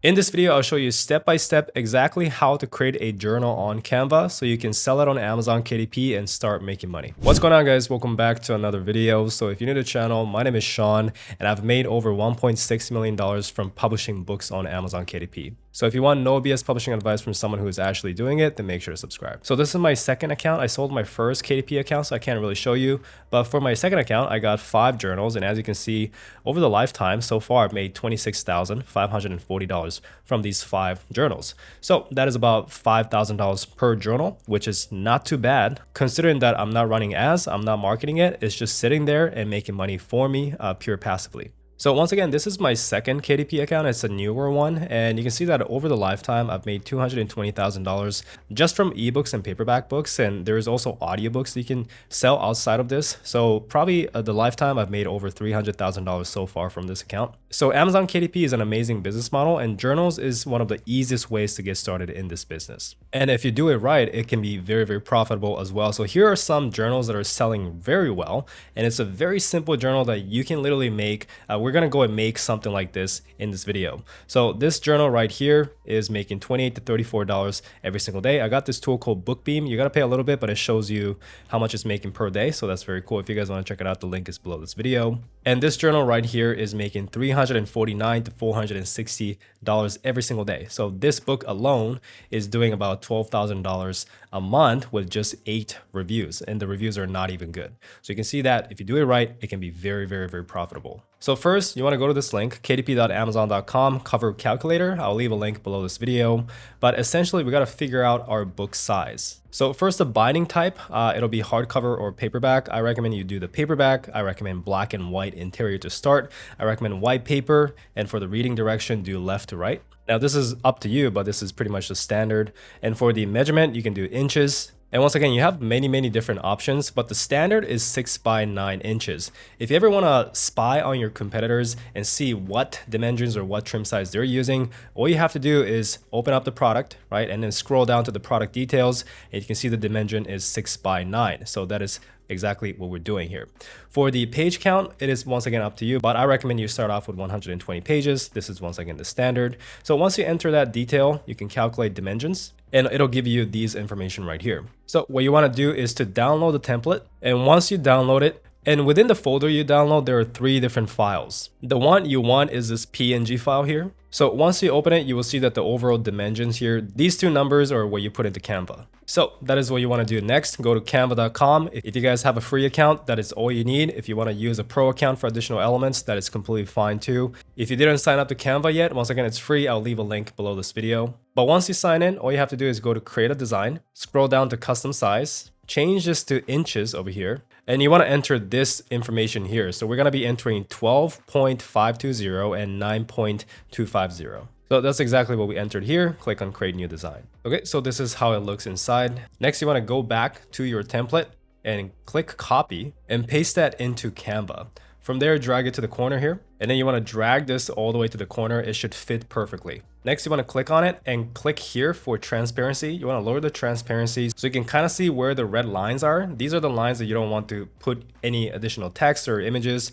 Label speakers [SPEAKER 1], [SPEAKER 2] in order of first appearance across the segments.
[SPEAKER 1] In this video, I'll show you step by step exactly how to create a journal on Canva so you can sell it on Amazon KDP and start making money. What's going on, guys? Welcome back to another video. So if you're new to the channel, my name is Sean and I've made over $1.6 million from publishing books on Amazon KDP. So if you want no BS publishing advice from someone who is actually doing it, then make sure to subscribe. So this is my second account. I sold my first KDP account, so I can't really show you. But for my second account, I got 5 journals. And as you can see, over the lifetime, so far, I've made $26,540 from these 5 journals. So that is about $5,000 per journal, which is not too bad. Considering that I'm not running ads, I'm not marketing it. It's just sitting there and making money for me pure passively. So once again, this is my second KDP account. It's a newer one. And you can see that over the lifetime, I've made $220,000 just from ebooks and paperback books. And there's also audiobooks that you can sell outside of this. So probably the lifetime, I've made over $300,000 so far from this account. So Amazon KDP is an amazing business model, and journals is one of the easiest ways to get started in this business. And if you do it right, it can be very, very profitable as well. So here are some journals that are selling very well. And it's a very simple journal that you can literally make. We're going to go and make something like this in this video. So this journal right here is making $28 to $34 every single day. I got this tool called Bookbeam. You got to pay a little bit, but it shows you how much it's making per day. So that's very cool. If you guys want to check it out, the link is below this video. And this journal right here is making $349 to $460 every single day. So this book alone is doing about $12,000 a month with just 8 reviews, and the reviews are not even good. So you can see that if you do it right, it can be very, very, very profitable. So first, you want to go to this link, kdp.amazon.com, cover calculator. I'll leave a link below this video. But essentially, we got to figure out our book size. So first, the binding type, it'll be hardcover or paperback. I recommend you do the paperback. I recommend black and white interior to start. I recommend white paper. And for the reading direction, do left to right. Now, this is up to you, but this is pretty much the standard. And for the measurement, you can do inches. And once again, you have many different options, but the standard is 6 by 9 inches. If you ever want to spy on your competitors and see what dimensions or what trim size they're using, all you have to do is open up the product, right? And then scroll down to the product details, and you can see the dimension is 6 by 9. So that is exactly what we're doing here. For the page count, it is once again up to you, but I recommend you start off with 120 pages. This is once again the standard. So once you enter that detail, you can calculate dimensions and it'll give you these information right here. So what you want to do is to download the template. And once you download it, and within the folder you download, there are 3 different files. The one you want is this PNG file here. So once you open it, you will see that the overall dimensions here, these 2 numbers are what you put into Canva. So that is what you want to do next. Go to canva.com. If you guys have a free account, that is all you need. If you want to use a pro account for additional elements, that is completely fine too. If you didn't sign up to Canva yet, once again, it's free. I'll leave a link below this video. But once you sign in, all you have to do is go to create a design, scroll down to custom size, change this to inches over here. And you want to enter this information here. So we're going to be entering 12.520 and 9.250. So that's exactly what we entered here. Click on create new design. Okay, so this is how it looks inside. Next, you want to go back to your template and click copy and paste that into Canva. From there, drag it to the corner here. And then you want to drag this all the way to the corner. It should fit perfectly. Next, you want to click on it and click here for transparency. You want to lower the transparency so you can kind of see where the red lines are. These are the lines that you don't want to put any additional text or images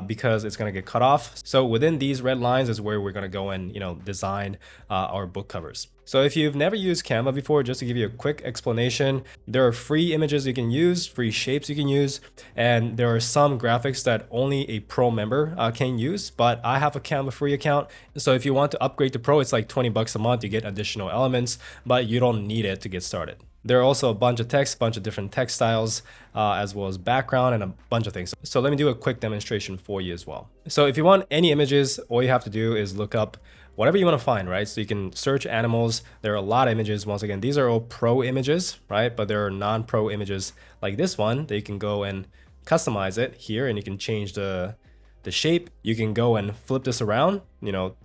[SPEAKER 1] because it's going to get cut off. So within these red lines is where we're going to go and, design our book covers. So if you've never used Canva before, just to give you a quick explanation, there are free images you can use, free shapes you can use, and there are some graphics that only a pro member can use, but I have a Canva free account. So if you want to upgrade to pro, it's like 20 bucks a month. You get additional elements, but you don't need it to get started. There are also a bunch of text, bunch of different text styles, as well as background and a bunch of things. So let me do a quick demonstration for you as well. So if you want any images, all you have to do is look up whatever you want to find, right? So you can search animals. There are a lot of images. Once again, these are all pro images, right? But there are non-pro images like this one that you can go and customize it here, and you can change the shape. You can go and flip this around,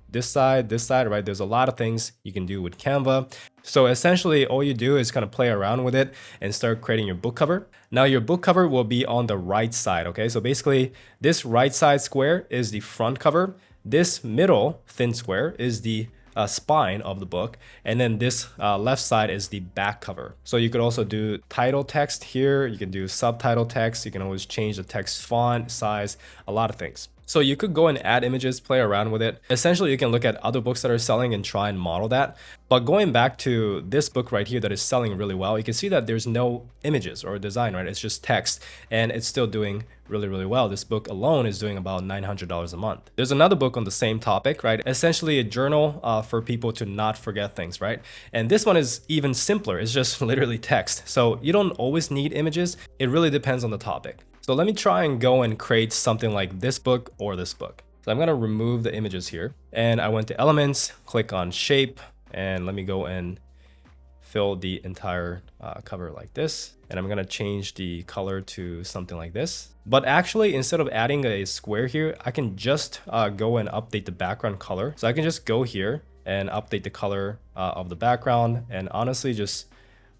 [SPEAKER 1] this side, right? There's a lot of things you can do with Canva. So essentially all you do is kind of play around with it and start creating your book cover. Now your book cover will be on the right side, okay? So basically this right side square is the front cover. This middle thin square is the spine of the book, and then this left side is the back cover. So you could also do title text here, you can do subtitle text, you can always change the text font, size, a lot of things. So you could go and add images, play around with it. Essentially, you can look at other books that are selling and try and model that. But going back to this book right here that is selling really well, you can see that there's no images or design, right? It's just text, and it's still doing really, really well. This book alone is doing about $900 a month. There's another book on the same topic, right? Essentially a journal for people to not forget things, right? And this one is even simpler. It's just literally text. So you don't always need images. It really depends on the topic. So let me try and go and create something like this book or this book. So I'm gonna remove the images here, and I went to elements, click on shape, and let me go and fill the entire cover like this. And I'm gonna change the color to something like this. But actually, instead of adding a square here, I can just go and update the background color. So I can just go here and update the color of the background, and honestly just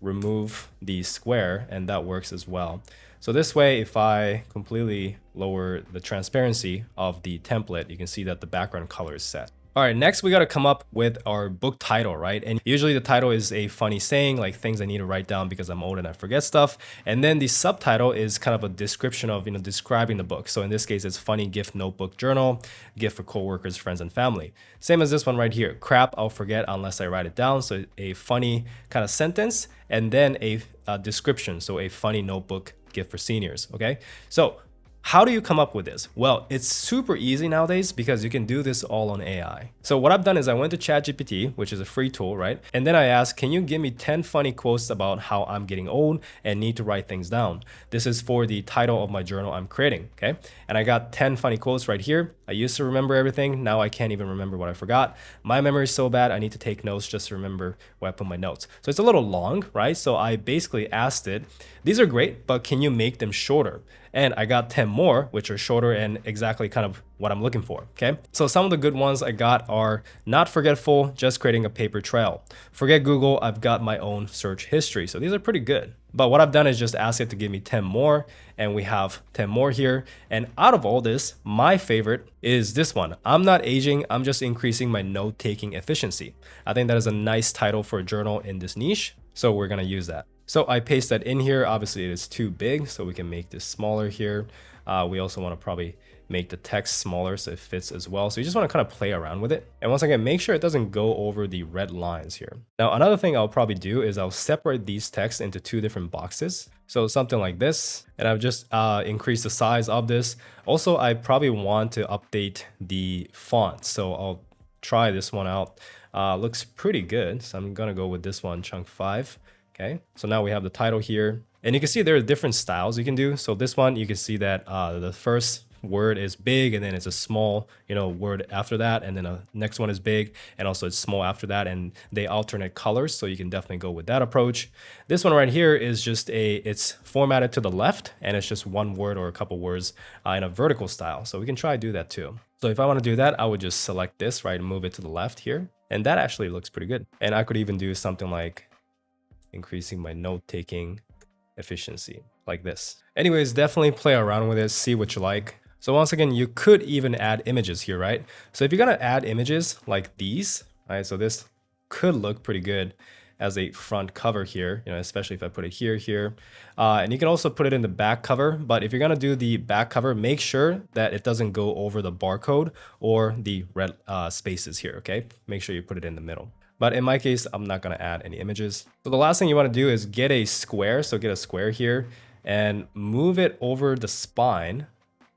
[SPEAKER 1] remove the square, and that works as well. So this way, if I completely lower the transparency of the template, you can see that the background color is set. All right, next we got to come up with our book title, right? And usually the title is a funny saying, like things I need to write down because I'm old and I forget stuff. And then the subtitle is kind of a description of, describing the book. So in this case, it's funny gift notebook journal, gift for coworkers, friends, and family. Same as this one right here. Crap, I'll forget unless I write it down. So a funny kind of sentence, and then a description. So a funny notebook gift for seniors. Okay, so how do you come up with this? Well, it's super easy nowadays because you can do this all on AI. So what I've done is I went to ChatGPT, which is a free tool, right? And then I asked, can you give me 10 funny quotes about how I'm getting old and need to write things down? This is for the title of my journal I'm creating, okay? And I got 10 funny quotes right here. I used to remember everything. Now I can't even remember what I forgot. My memory is so bad, I need to take notes just to remember where I put my notes. So it's a little long, right? So I basically asked it, these are great, but can you make them shorter? And I got 10 more, which are shorter and exactly kind of what I'm looking for, okay? So some of the good ones I got are not forgetful, just creating a paper trail. Forget Google, I've got my own search history. So these are pretty good. But what I've done is just ask it to give me 10 more, and we have 10 more here. And out of all this, my favorite is this one. I'm not aging, I'm just increasing my note-taking efficiency. I think that is a nice title for a journal in this niche. So we're gonna use that. So I paste that in here. Obviously it is too big, so we can make this smaller here. We also want to probably make the text smaller so it fits as well. So you just want to kind of play around with it. And once again, make sure it doesn't go over the red lines here. Now, another thing I'll probably do is I'll separate these texts into two different boxes. So something like this, and I've just increased the size of this. Also, I probably want to update the font. So I'll try this one out. Looks pretty good. So I'm gonna go with this one, chunk 5. Okay, so now we have the title here, and you can see there are different styles you can do. So this one, you can see that the first word is big, and then it's a small, word after that, and then the next one is big, and also it's small after that, and they alternate colors. So you can definitely go with that approach. This one right here is just it's formatted to the left, and it's just one word or a couple words in a vertical style. So we can try to do that too. So if I want to do that, I would just select this, right, and move it to the left here, and that actually looks pretty good. And I could even do something like increasing my note-taking efficiency like this. Anyways, definitely play around with it, see what you like. So once again, you could even add images here, right? So if you're gonna add images like these, right? So this could look pretty good as a front cover here, especially if I put it here. And you can also put it in the back cover, but if you're gonna do the back cover, make sure that it doesn't go over the barcode or the red spaces here, okay? Make sure you put it in the middle. But in my case, I'm not gonna add any images. So the last thing you wanna do is get a square. So get a square here and move it over the spine,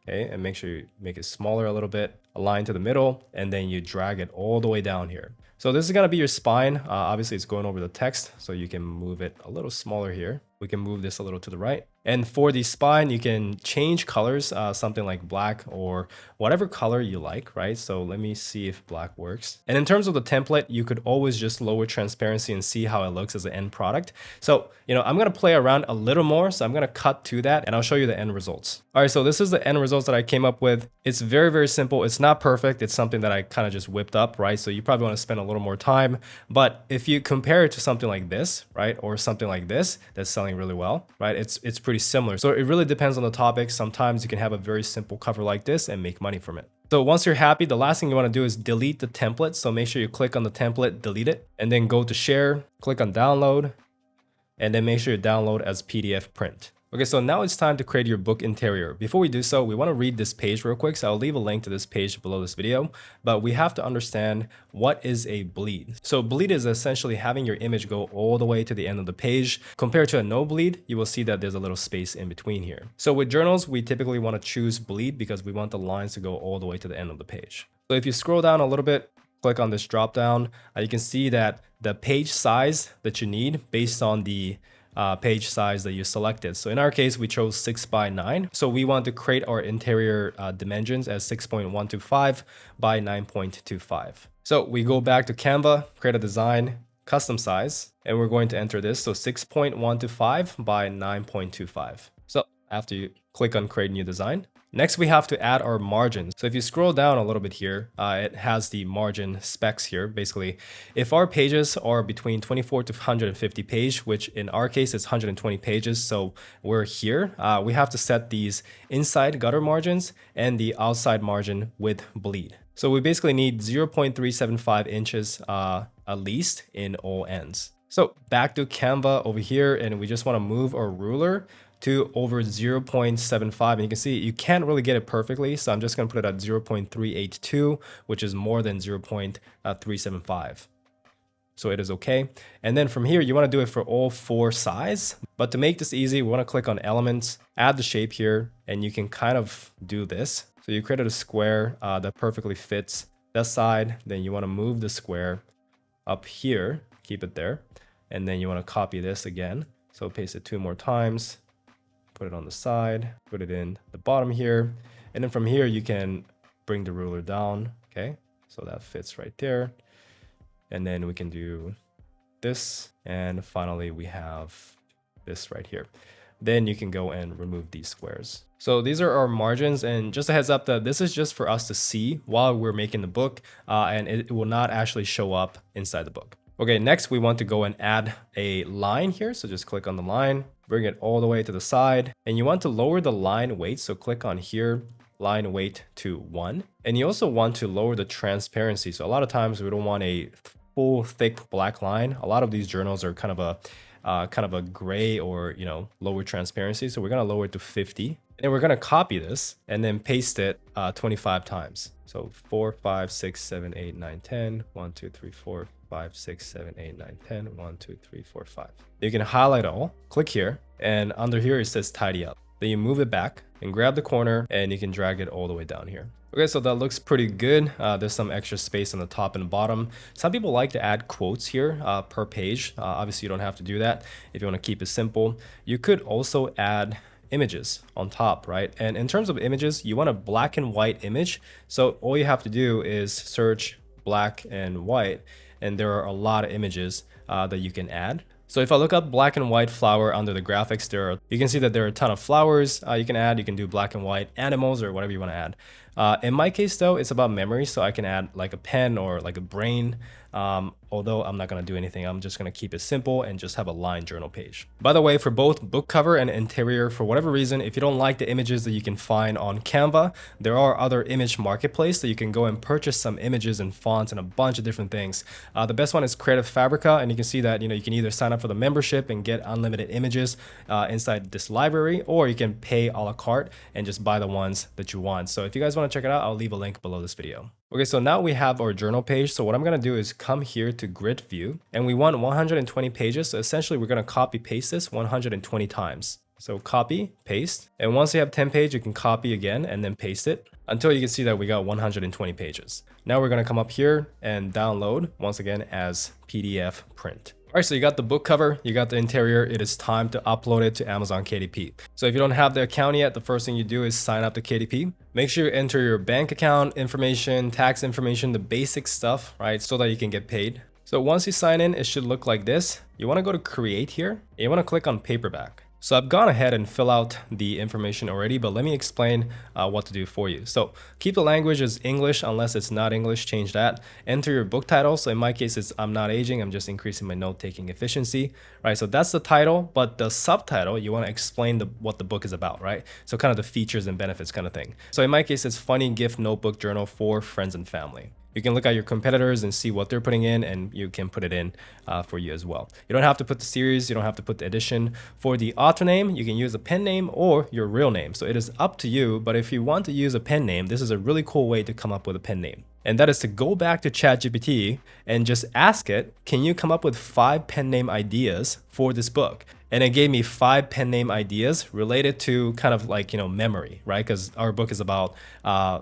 [SPEAKER 1] okay? And make sure you make it smaller a little bit, align to the middle, and then you drag it all the way down here. So this is gonna be your spine. Obviously it's going over the text, so you can move it a little smaller here. We can move this a little to the right. And for the spine, you can change colors, something like black or whatever color you like, right? So let me see if black works. And in terms of the template, you could always just lower transparency and see how it looks as an end product. So, I'm gonna play around a little more. So I'm gonna cut to that and I'll show you the end results. All right, so this is the end results that I came up with. It's very, very simple. It's not perfect. It's something that I kind of just whipped up, right? So you probably wanna spend a little more time. But if you compare it to something like this, right? Or something like this, that's selling really well, right? It's pretty similar. So it really depends on the topic. Sometimes you can have a very simple cover like this and make money from it. So once you're happy, the last thing you want to do is delete the template. So make sure you click on the template, delete it, and then go to share, click on download, and then make sure you download as PDF print. Okay, so now it's time to create your book interior. Before we do so, we want to read this page real quick. So I'll leave a link to this page below this video, but we have to understand what is a bleed. So bleed is essentially having your image go all the way to the end of the page. Compared to a no bleed, you will see that there's a little space in between here. So with journals, we typically want to choose bleed because we want the lines to go all the way to the end of the page. So if you scroll down a little bit, click on this drop down, you can see that the page size that you need based on the page size that you selected. So in our case, we chose 6:9. So we want to create our interior dimensions as 6.125 by 9.25. So we go back to Canva, create a design, custom size, and we're going to enter this. So 6.125 by 9.25. So after you click on create new design, next, we have to add our margins. So if you scroll down a little bit here, it has the margin specs here. Basically, if our pages are between 24 to 150 page, which in our case is 120 pages, so we're here, we have to set these inside gutter margins and the outside margin with bleed. So we basically need 0.375 inches at least in all ends. So back to Canva over here, and we just want to move our ruler to over 0.75, and you can see you can't really get it perfectly, so I'm just going to put it at 0.382, which is more than 0.375. So it is okay. And then from here, you want to do it for all four sides. But to make this easy, we want to click on elements, add the shape here, and you can kind of do this. So you created a square that perfectly fits that side. Then you want to move the square up here, keep it there. And then you want to copy this again. So paste it 2 more times. Put it on the side, put it in the bottom here. And then from here, you can bring the ruler down. Okay, so that fits right there. And then we can do this. And finally, we have this right here. Then you can go and remove these squares. So these are our margins, and just a heads up that this is just for us to see while we're making the book, and it will not actually show up inside the book. Okay, next we want to go and add a line here. So just click on the line, bring it all the way to the side, and you want to lower the line weight. So click on here, line weight to 1. And you also want to lower the transparency. So a lot of times we don't want a full thick black line. A lot of these journals are kind of a gray or, lower transparency. So we're going to lower it to 50. And we're going to copy this and then paste it 25 times. So 4, 5, 6, 7, 8, 9, 10, 1, 2, 3, 4, 5, 6, 7, 8, 9, 10, 1, 2, 3, 4, 5. You can highlight all, click here, and under here it says tidy up. Then you move it back and grab the corner and you can drag it all the way down here. Okay, so that looks pretty good. There's some extra space on the top and bottom. Some people like to add quotes here per page. Obviously, you don't have to do that if you want to keep it simple. You could also add images on top, right? And in terms of images, you want a black and white image. So all you have to do is search black and white, and there are a lot of images that you can add. So if I look up black and white flower under the graphics, you can see that there are a ton of flowers you can add. You can do black and white animals or whatever you want to add. In my case though, it's about memory. So I can add like a pen or like a brain. Although I'm not going to do anything, I'm just going to keep it simple and just have a line journal page. By the way, for both book cover and interior, for whatever reason, if you don't like the images that you can find on Canva, there are other image marketplace that you can go and purchase some images and fonts and a bunch of different things. The best one is Creative Fabrica, and you can see that you can either sign up for the membership and get unlimited images inside this library, or you can pay a la carte and just buy the ones that you want. So if you guys want to check it out, I'll leave a link below this video. Okay, so now we have our journal page. So what I'm going to do is come here to grid view, and we want 120 pages. So essentially we're going to copy paste this 120 times. So copy, paste. And once you have 10 pages, you can copy again and then paste it until you can see that we got 120 pages. Now we're going to come up here and download once again as PDF print. All right, so you got the book cover, you got the interior. It is time to upload it to Amazon KDP. So if you don't have the account yet, the first thing you do is sign up to KDP. Make sure you enter your bank account information, tax information, the basic stuff, right? So that you can get paid. So once you sign in, it should look like this. You want to go to create here, and you want to click on paperback. So I've gone ahead and fill out the information already, but let me explain what to do for you. So keep the language as English unless it's not English, change that. Enter your book title. So in my case, it's I'm not aging, I'm just increasing my note-taking efficiency, right? So that's the title, but the subtitle, you want to explain what the book is about, right? So kind of the features and benefits kind of thing. So in my case, it's funny gift notebook journal for friends and family. You can look at your competitors and see what they're putting in, and you can put it in for you as well. You don't have to put the series, you don't have to put the edition. For the author name, you can use a pen name or your real name. So it is up to you, but if you want to use a pen name, this is a really cool way to come up with a pen name. And that is to go back to ChatGPT and just ask it, can you come up with 5 pen name ideas for this book? And it gave me 5 pen name ideas related to kind of like, memory, right? Because our book is about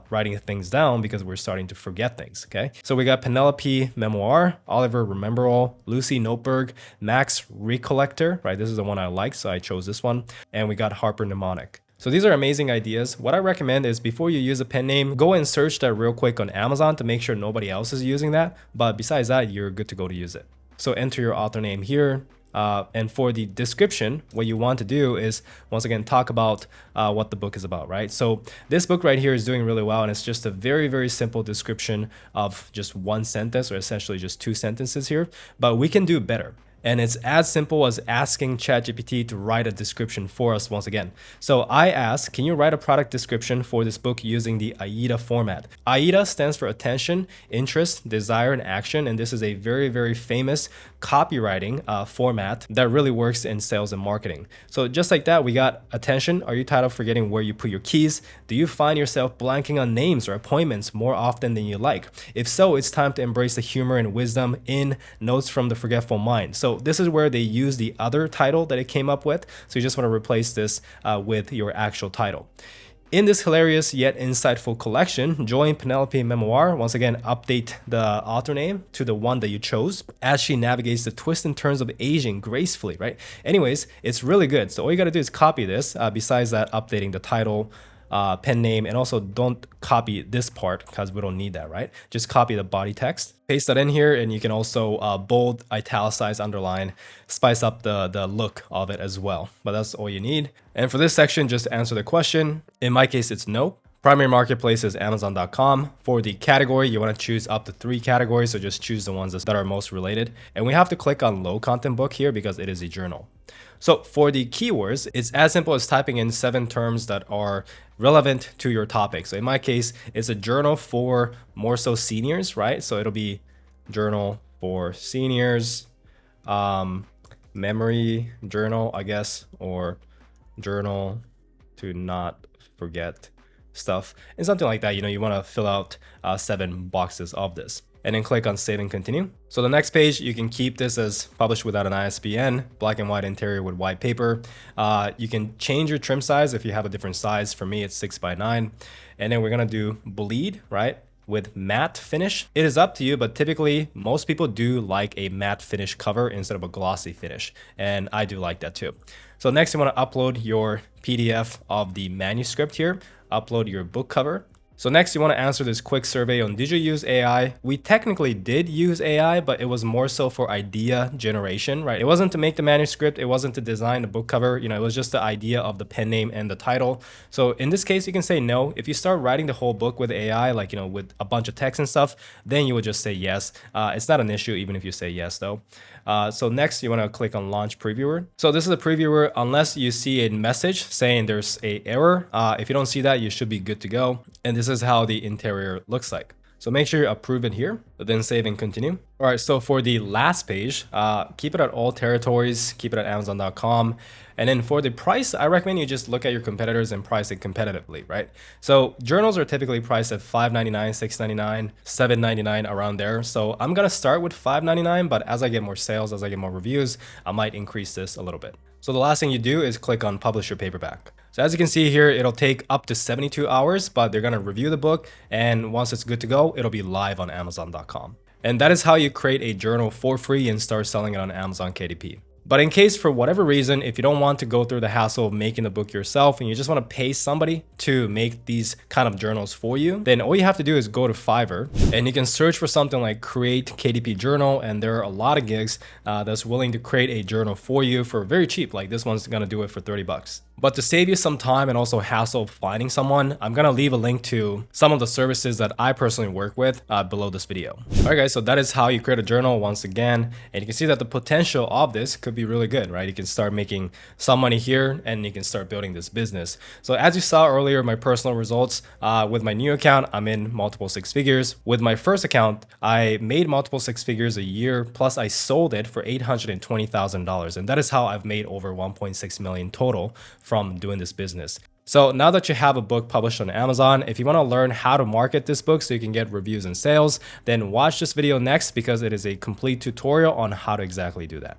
[SPEAKER 1] writing things down because we're starting to forget things, okay? So we got Penelope Memoir, Oliver Remember All, Lucy Notebook, Max Recollector, right? This is the one I like, so I chose this one. And we got Harper Mnemonic. So these are amazing ideas. What I recommend is before you use a pen name, go and search that real quick on Amazon to make sure nobody else is using that. But besides that, you're good to go to use it. So enter your author name here. And for the description, what you want to do is, once again, talk about what the book is about, right? So this book right here is doing really well, and it's just a very, very simple description of just one sentence, or essentially just 2 sentences here, but we can do better. And it's as simple as asking ChatGPT to write a description for us once again. So I asked, can you write a product description for this book using the AIDA format? AIDA stands for attention, interest, desire, and action. And this is a very, very famous copywriting format that really works in sales and marketing. So just like that, we got attention. Are you tired of forgetting where you put your keys? Do you find yourself blanking on names or appointments more often than you like? If so, it's time to embrace the humor and wisdom in Notes from the Forgetful Mind. So this is where they use the other title that it came up with. So you just want to replace this with your actual title. In this hilarious yet insightful collection, join Penelope Memoir. Once again, update the author name to the one that you chose as she navigates the twists and turns of aging gracefully, right? Anyways, it's really good. So all you got to do is copy this. Besides that, updating the title, pen name, and also don't copy this part because we don't need that, right? Just copy the body text, paste that in here, and you can also bold, italicize, underline, spice up the look of it as well. But that's all you need. And for this section, just answer the question. In my case, it's no. Primary marketplace is Amazon.com. For the category, you want to choose up to 3 categories, so just choose the ones that are most related. And we have to click on low content book here because it is a journal. So for the keywords, it's as simple as typing in 7 terms that are relevant to your topic. So in my case, it's a journal for more so seniors, right? So it'll be journal for seniors, memory journal, I guess, or journal to not forget stuff and something like that. You want to fill out 7 boxes of this. And then click on save and continue. So the next page, you can keep this as published without an ISBN, black and white interior with white paper. You can change your trim size if you have a different size. For me, it's 6x9. And then we're gonna do bleed, right? With matte finish. It is up to you, but typically most people do like a matte finish cover instead of a glossy finish. And I do like that too. So next you wanna upload your PDF of the manuscript here, upload your book cover. So next you want to answer this quick survey on did you use AI? We technically did use AI, but it was more so for idea generation, right? It wasn't to make the manuscript. It wasn't to design the book cover. It was just the idea of the pen name and the title. So in this case, you can say no. If you start writing the whole book with AI, like, with a bunch of text and stuff, then you would just say yes. It's not an issue even if you say yes though. So next you want to click on launch previewer. So this is a previewer unless you see a message saying there's a error. If you don't see that, you should be good to go. And this is how the interior looks like. So make sure you approve it here, then save and continue. All right, so for the last page, keep it at all territories, keep it at Amazon.com. And then for the price, I recommend you just look at your competitors and price it competitively, right? So journals are typically priced at $5.99, $6.99, $7.99, around there. So I'm gonna start with $5.99, but as I get more sales, as I get more reviews, I might increase this a little bit. So the last thing you do is click on publish your paperback. So as you can see here, it'll take up to 72 hours, but they're gonna review the book. And once it's good to go, it'll be live on Amazon.com. And that is how you create a journal for free and start selling it on Amazon KDP. But in case for whatever reason, if you don't want to go through the hassle of making the book yourself and you just want to pay somebody to make these kind of journals for you, then all you have to do is go to Fiverr and you can search for something like create KDP journal. And there are a lot of gigs that's willing to create a journal for you for very cheap. Like this one's going to do it for 30 bucks. But to save you some time and also hassle of finding someone, I'm gonna leave a link to some of the services that I personally work with below this video. Alright guys, so that is how you create a journal once again. And you can see that the potential of this could be really good, right? You can start making some money here and you can start building this business. So as you saw earlier, my personal results with my new account, I'm in multiple six figures. With my first account, I made multiple six figures a year, plus I sold it for $820,000. And that is how I've made over 1.6 million total from doing this business. So now that you have a book published on Amazon, if you want to learn how to market this book so you can get reviews and sales, then watch this video next because it is a complete tutorial on how to exactly do that.